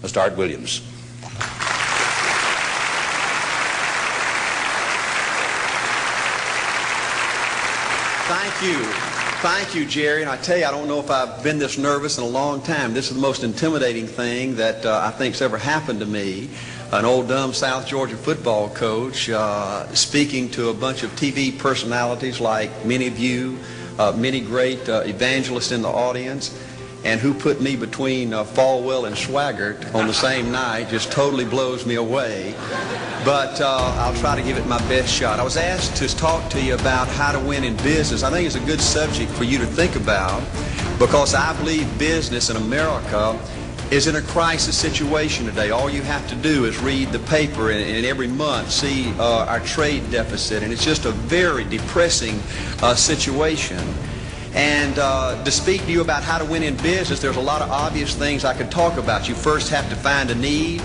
Mr. Art Williams. Thank you, Jerry. And I tell you, I don't know if I've been this nervous in a long time. This is the most intimidating thing that I think's ever happened to me. An old dumb South Georgia football coach speaking to a bunch of TV personalities like many of you, many great evangelists in the audience, and who put me between Falwell and Swaggart on the same night just totally blows me away. But I'll try to give it my best shot. I was asked to talk to you about how to win in business. I think it's a good subject for you to think about, because I believe business in America is in a crisis situation today. All you have to do is read the paper and every month see our trade deficit, and it's just a very depressing situation. And to speak to you about how to win in business, there's a lot of obvious things I could talk about. You first have to find a need.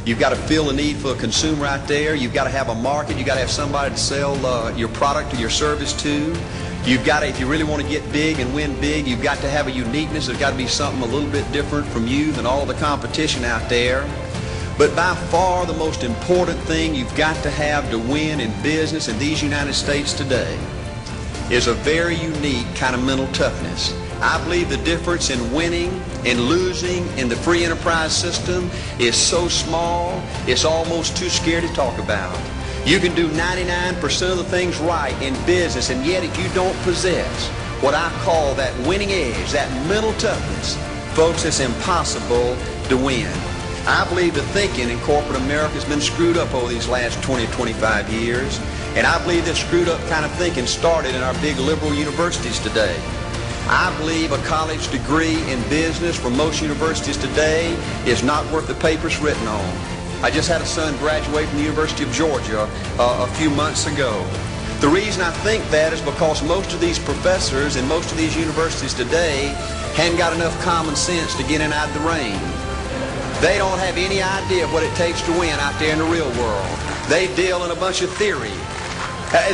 You've got to fill a need for a consumer out there. You've got to have a market. You've got to have somebody to sell your product or your service to. You've got to, if you really want to get big and win big, you've got to have a uniqueness. There's got to be something a little bit different from you than all the competition out there. But by far the most important thing you've got to have to win in business in these United States today is a very unique kind of mental toughness. I believe the difference in winning and losing in the free enterprise system is so small, it's almost too scary to talk about. You can do 99% of the things right in business, and yet if you don't possess what I call that winning edge, that mental toughness, folks, it's impossible to win. I believe the thinking in corporate America has been screwed up over these last 20 or 25 years, and I believe this screwed up kind of thinking started in our big liberal universities today. I believe a college degree in business for most universities today is not worth the paper it's written on. I just had a son graduate from the University of Georgia a few months ago. The reason I think that is because most of these professors in most of these universities today hadn't got enough common sense to get in out of the rain. They don't have any idea of what it takes to win out there in the real world. They deal in a bunch of theory.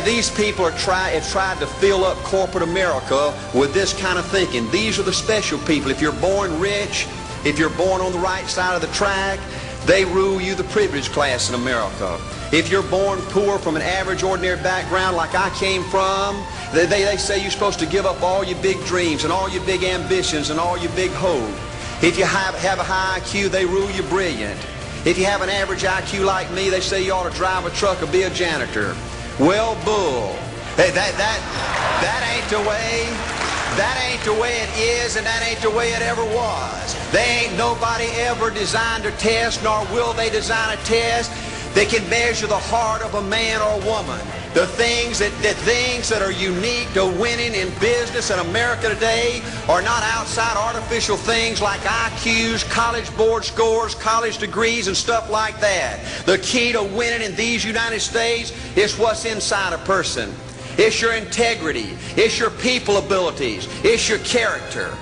These people have tried to fill up corporate America with this kind of thinking. These are the special people. If you're born rich, if you're born on the right side of the track, they rule you, the privileged class in America. If you're born poor from an average, ordinary background like I came from, they say you're supposed to give up all your big dreams and all your big ambitions and all your big hope. If you have a high IQ, they rule you brilliant. If you have an average IQ like me, they say you ought to drive a truck or be a janitor. Well, bull. Hey, that ain't the way. That ain't the way it is, and that ain't the way it ever was. They ain't nobody ever designed a test, nor will they design a test that can measure the heart of a man or a woman. The things that are unique to winning in business in America today are not outside artificial things like IQs, college board scores, college degrees, and stuff like that. The key to winning in these United States is what's inside a person. It's your integrity. It's your people abilities. It's your character.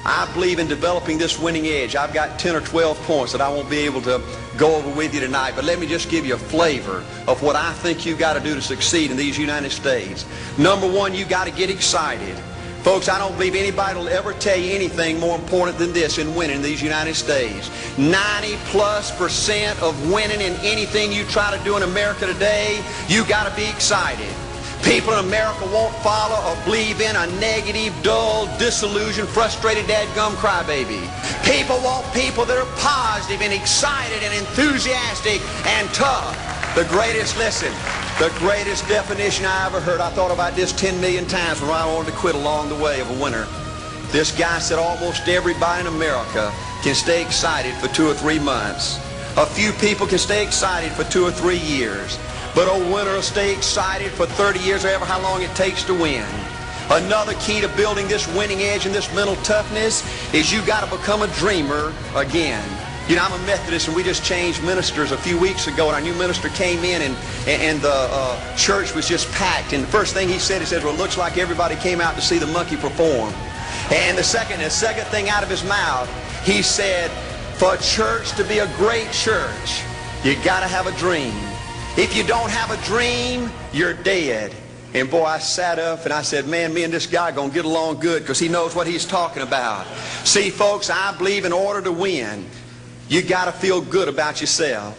I believe in developing this winning edge. I've got 10 or 12 points that I won't be able to go over with you tonight, but let me just give you a flavor of what I think you've got to do to succeed in these United States. Number one, you've got to get excited. Folks, I don't believe anybody will ever tell you anything more important than this in winning in these United States. 90+% of winning in anything you try to do in America today, you've got to be excited. People in America won't follow or believe in a negative, dull, disillusioned, frustrated, dadgum crybaby. People want people that are positive and excited and enthusiastic and tough. The greatest definition I ever heard, I thought about this 10 million times when I wanted to quit along the way of a winner. This guy said almost everybody in America can stay excited for 2 or 3 months. A few people can stay excited for 2 or 3 years. But a winner will stay excited for 30 years or ever how long it takes to win. Another key to building this winning edge and this mental toughness is you got to become a dreamer again. You know, I'm a Methodist, and we just changed ministers a few weeks ago, and our new minister came in, and the church was just packed. And the first thing he said, well, it looks like everybody came out to see the monkey perform. And the second thing out of his mouth, he said, for a church to be a great church, you got to have a dream. If you don't have a dream, you're dead. And boy, I sat up and I said, man, me and this guy are going to get along good because he knows what he's talking about. See, folks, I believe in order to win, You got to feel good about yourself.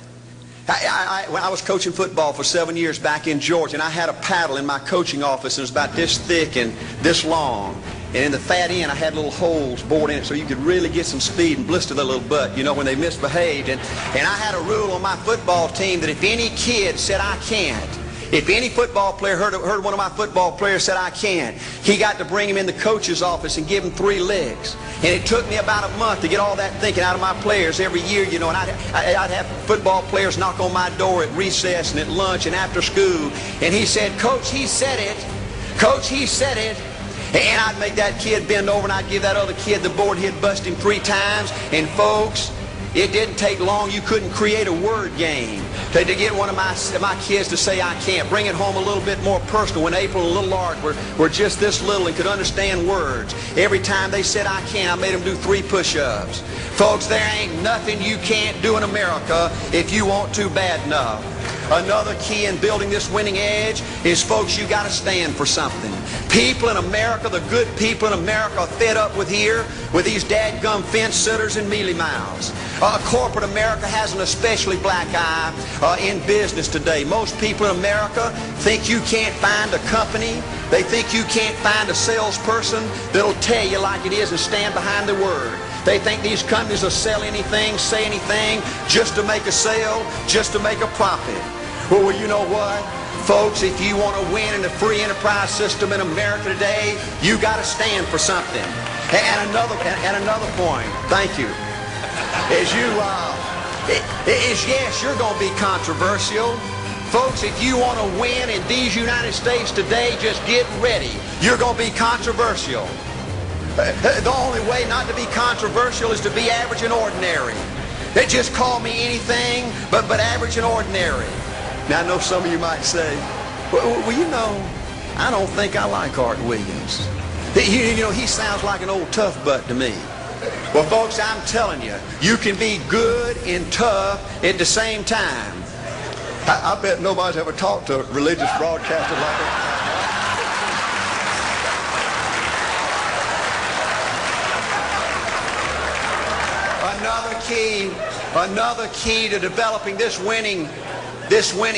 When I was coaching football for 7 years back in Georgia, and I had a paddle in my coaching office, and it was about this thick and this long. And in the fat end, I had little holes bored in it so you could really get some speed and blister their little butt, you know, when they misbehaved. And I had a rule on my football team that if any kid said, I can't, if any football player heard one of my football players said, I can't, he got to bring him in the coach's office and give him 3 licks. And it took me about a month to get all that thinking out of my players every year, you know, and I'd have football players knock on my door at recess and at lunch and after school. And he said, Coach, he said it. Coach, he said it. And I'd make that kid bend over and I'd give that other kid the board. He'd bust him 3 times. And folks, it didn't take long. You couldn't create a word game to get one of my kids to say, I can't. Bring it home a little bit more personal. When April and little Art were just this little and could understand words, every time they said, I can't, I made them do 3 push-ups. Folks, there ain't nothing you can't do in America if you want to bad enough. Another key in building this winning edge is, folks, you got to stand for something. People in America, the good people in America, are fed up with these dadgum fence sitters and mealy mouths. Corporate America has an especially black eye in business today. Most people in America think you can't find a company. They think you can't find a salesperson that'll tell you like it is and stand behind the word. They think these companies will sell anything, say anything, just to make a sale, just to make a profit. Well, you know what? Folks, if you want to win in the free enterprise system in America today, you got to stand for something. And another point, thank you, is yes, you're going to be controversial. Folks, if you want to win in these United States today, just get ready. You're going to be controversial. The only way not to be controversial is to be average and ordinary. They just call me anything but average and ordinary. Now, I know some of you might say, well, you know, I don't think I like Art Williams. You know, he sounds like an old tough butt to me. Well, folks, I'm telling you, you can be good and tough at the same time. I bet nobody's ever talked to a religious broadcaster like that. Another key to developing this winning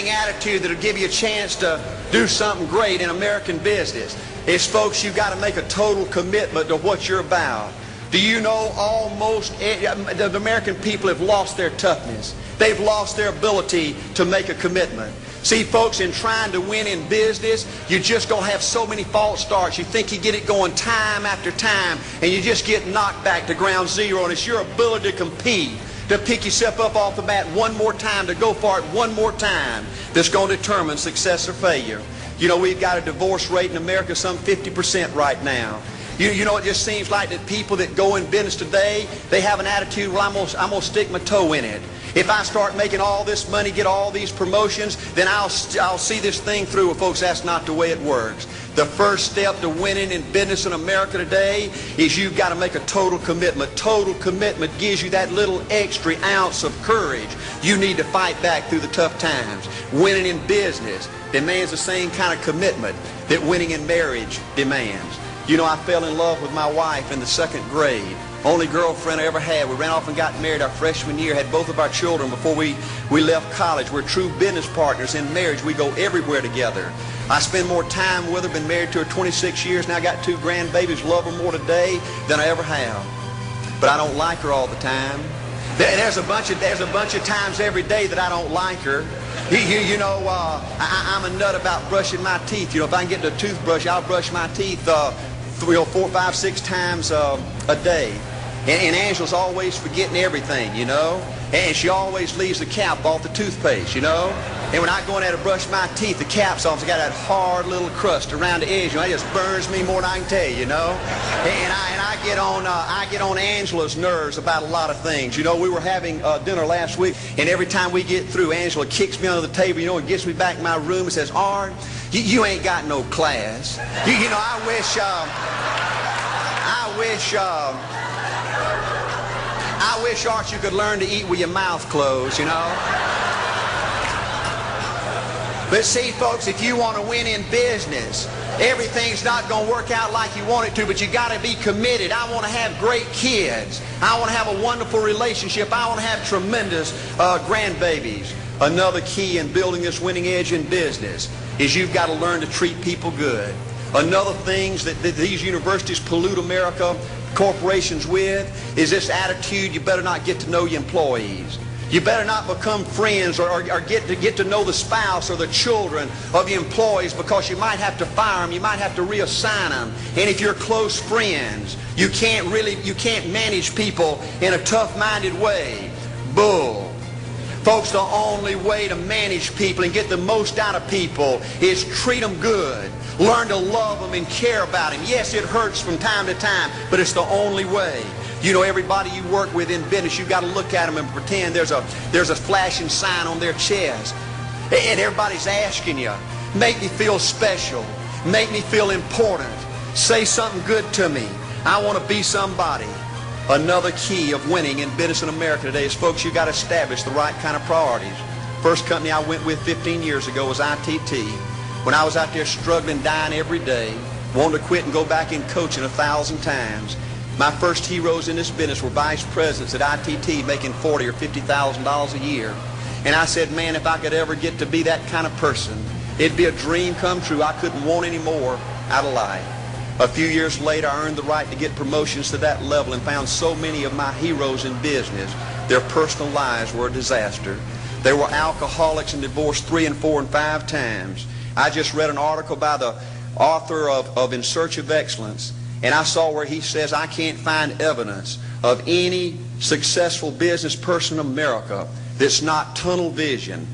attitude that'll give you a chance to do something great in American business is, folks, you've got to make a total commitment to what you're about. Do you know the American people have lost their toughness. They've lost their ability to make a commitment. See, folks, in trying to win in business, you're just going to have so many false starts. You think you get it going time after time, and you just get knocked back to ground zero, and it's your ability to compete, to pick yourself up off the mat one more time, to go for it one more time, that's going to determine success or failure. You know, we've got a divorce rate in America some 50% right now. You know, it just seems like that people that go in business today, they have an attitude, well, I'm going to stick my toe in it. If I start making all this money, get all these promotions, then I'll see this thing through. Well, folks, that's not the way it works. The first step to winning in business in America today is you've got to make a total commitment. Total commitment gives you that little extra ounce of courage you need to fight back through the tough times. Winning in business demands the same kind of commitment that winning in marriage demands. You know, I fell in love with my wife in the 2nd grade. Only girlfriend I ever had. We ran off and got married our freshman year, had both of our children before we left college. We're true business partners in marriage. We go everywhere together. I spend more time with her, been married to her 26 years, now got 2 grandbabies, love her more today than I ever have. But I don't like her all the time. There's a bunch of times every day that I don't like her. You know, I'm a nut about brushing my teeth. You know, if I can get the toothbrush, I'll brush my teeth 4, 5, 6 times a day. And Angela's always forgetting everything, you know. And she always leaves the cap off the toothpaste, you know. And when I go in there to brush my teeth, the cap's off. It's got that hard little crust around the edge. You know, it just burns me more than I can tell you, you know. And I get on Angela's nerves about a lot of things. You know, we were having dinner last week, and every time we get through, Angela kicks me under the table, you know, and gets me back in my room and says, Art, you ain't got no class. You know, I wish, Art, you could learn to eat with your mouth closed, you know. But see, folks, if you want to win in business, Everything's not going to work out like you want it to, but you got to be committed. I want to have great kids. I want to have a wonderful relationship. I want to have tremendous grandbabies. Another key in building this winning edge in business is you've got to learn to treat people good. Another thing that these universities pollute America, corporations with, is this attitude: you better not get to know your employees. You better not become friends or get to know the spouse or the children of your employees, because you might have to fire them, you might have to reassign them. And if you're close friends, you can't manage people in a tough-minded way. Bull. Folks, the only way to manage people and get the most out of people is treat them good. Learn to love them and care about them. Yes, it hurts from time to time, but it's the only way. You know, everybody you work with in business, you've got to look at them and pretend there's a flashing sign on their chest. And everybody's asking you, make me feel special. Make me feel important. Say something good to me. I want to be somebody. Another key of winning in business in America today is, folks, you've got to establish the right kind of priorities. First company I went with 15 years ago was ITT. When I was out there struggling, dying every day, wanted to quit and go back in coaching 1,000 times. My first heroes in this business were vice presidents at ITT making $40,000 or $50,000 a year. And I said, man, if I could ever get to be that kind of person, it'd be a dream come true. I couldn't want any more out of life. A few years later, I earned the right to get promotions to that level and found so many of my heroes in business, their personal lives were a disaster. They were alcoholics and divorced 3 and 4 and 5 times. I just read an article by the author of In Search of Excellence, and I saw where he says, I can't find evidence of any successful business person in America that's not tunnel vision,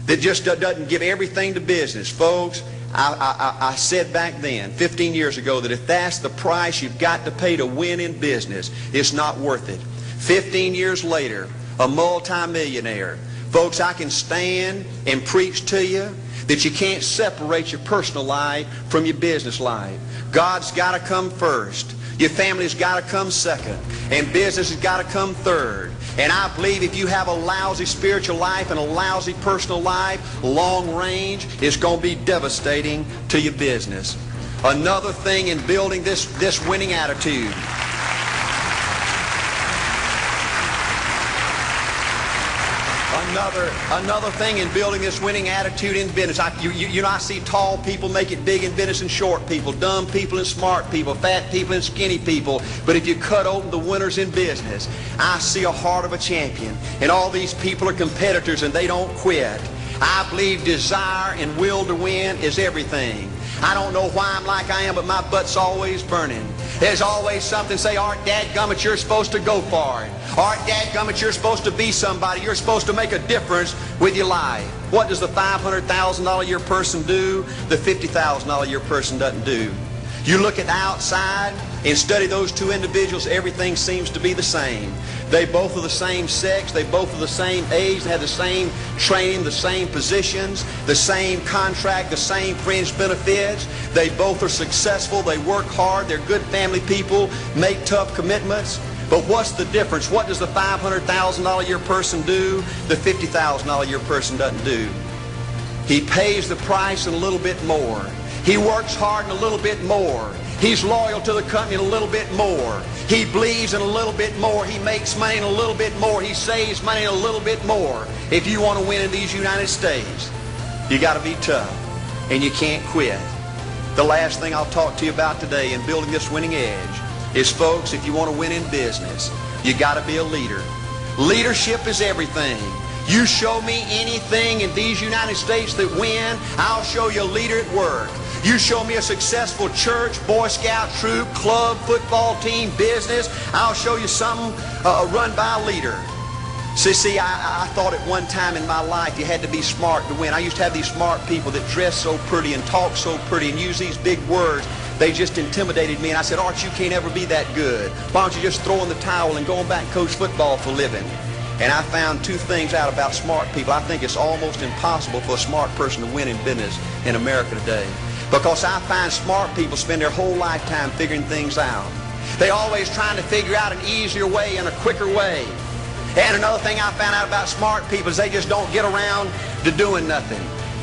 that just doesn't give everything to business. Folks, I said back then, 15 years ago, that if that's the price you've got to pay to win in business, it's not worth it. 15 years later, a multimillionaire. Folks, I can stand and preach to you that you can't separate your personal life from your business life. God's got to come first. Your family's got to come second. And business has got to come third. And I believe if you have a lousy spiritual life and a lousy personal life, long range, it's going to be devastating to your business. Another thing in building this winning attitude. Another thing in building this winning attitude in business. I see tall people make it big in business and short people, dumb people and smart people, fat people and skinny people. But if you cut open the winners in business, I see a heart of a champion. And all these people are competitors and they don't quit. I believe desire and will to win is everything. I don't know why I'm like I am, but my butt's always burning. There's always something say, Art, dadgummit, you're supposed to go for it. Art, dadgummit, you're supposed to be somebody. You're supposed to make a difference with your life. What does the $500,000 a year person do? The $50,000 a year person doesn't do. You look at the outside and study those two individuals, everything seems to be the same. They both are the same sex, they both are the same age, they have the same training, the same positions, the same contract, the same fringe benefits. They both are successful, they work hard, they're good family people, make tough commitments. But what's the difference? What does the $500,000 a year person do? The $50,000 a year person doesn't do. He pays the price and a little bit more. He works hard and a little bit more. He's loyal to the company and a little bit more. He believes in a little bit more. He makes money and a little bit more. He saves money and a little bit more. If you want to win in these United States, you got to be tough and you can't quit. The last thing I'll talk to you about today in building this winning edge is, folks, if you want to win in business, you got to be a leader. Leadership is everything. You show me anything in these United States that win, I'll show you a leader at work. You show me a successful church, Boy Scout troop, club, football team, business, I'll show you something run by a leader. See, I thought at one time in my life you had to be smart to win. I used to have these smart people that dress so pretty and talk so pretty and use these big words. They just intimidated me, and I said, Art, you can't ever be that good. Why don't you just throw in the towel and go on back and coach football for a living? And I found two things out about smart people. I think it's almost impossible for a smart person to win in business in America today. Because I find smart people spend their whole lifetime figuring things out. They're always trying to figure out an easier way and a quicker way. And another thing I found out about smart people is they just don't get around to doing nothing.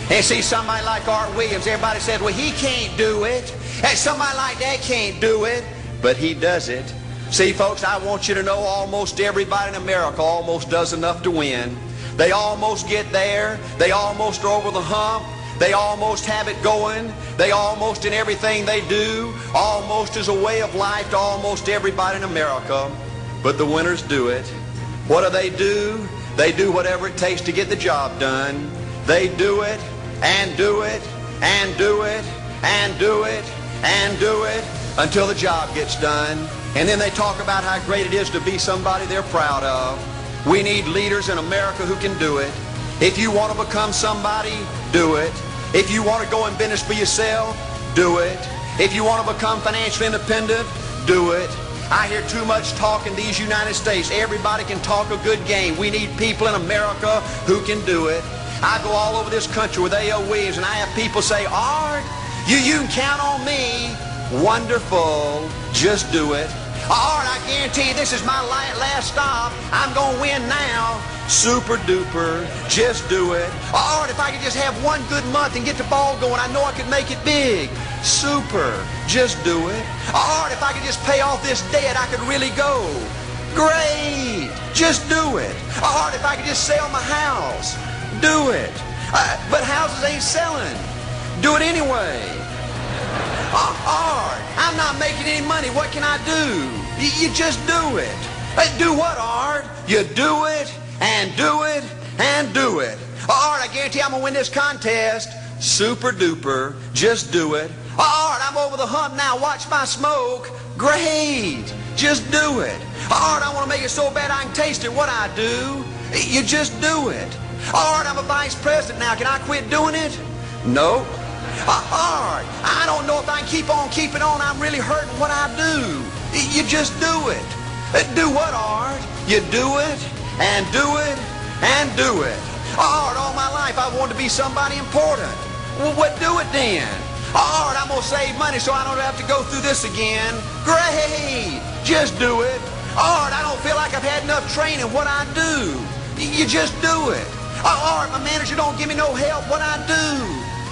And see, somebody like Art Williams, everybody said, well, he can't do it. And somebody like that can't do it. But he does it. See, folks, I want you to know almost everybody in America almost does enough to win. They almost get there. They almost are over the hump. They almost have it going. They almost, in everything they do, almost is a way of life to almost everybody in America. But the winners do it. What do? They do whatever it takes to get the job done. They do it and do it and do it and do it and do it until the job gets done. And then they talk about how great it is to be somebody they're proud of. We need leaders in America who can do it. If you want to become somebody, do it. If you want to go in business for yourself, do it. If you want to become financially independent, do it. I hear too much talk in these United States. Everybody can talk a good game. We need people in America who can do it. I go all over this country with A.L. Williams, and I have people say, Art, you can count on me. Wonderful. Just do it. Art, I guarantee you this is my last stop. I'm going to win now. Super duper. Just do it. Art, if I could just have one good month and get the ball going, I know I could make it big. Super. Just do it. Art, if I could just pay off this debt, I could really go. Great. Just do it. Art, if I could just sell my house. Do it. But houses ain't selling. Do it anyway. Art, I'm not making any money. What can I do? You just do it. Do what, Art? You do it and do it and do it. Art, I guarantee I'm going to win this contest. Super duper. Just do it. Art, I'm over the hump now. Watch my smoke. Great. Just do it. Art, I want to make it so bad I can taste it. What I do? You just do it. Art, I'm a vice president now. Can I quit doing it? No. Art, I don't know if I can keep on keeping on. I'm really hurting what I do. You just do it. Do what, Art? You do it and do it and do it. Art, all my life I wanted to be somebody important. Well, what do it then? Art, I'm going to save money so I don't have to go through this again. Great. Just do it. Art, I don't feel like I've had enough training. What I do? You just do it. Art, my manager don't give me no help. What I do?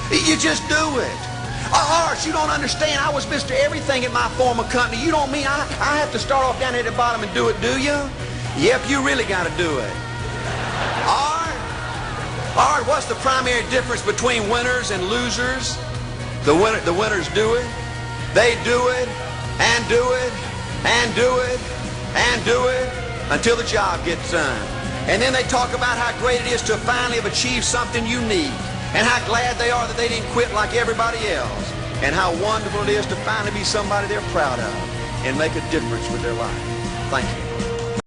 You just do it. Art, you don't understand. I was Mr. Everything at my former company. You don't mean I have to start off down at the bottom and do it, do you? Yep, you really got to do it. Art, what's the primary difference between winners and losers? The winners do it. They do it and do it and do it and do it until the job gets done. And then they talk about how great it is to finally have achieved something unique, and how glad they are that they didn't quit like everybody else, and how wonderful it is to finally be somebody they're proud of and make a difference with their life. Thank you.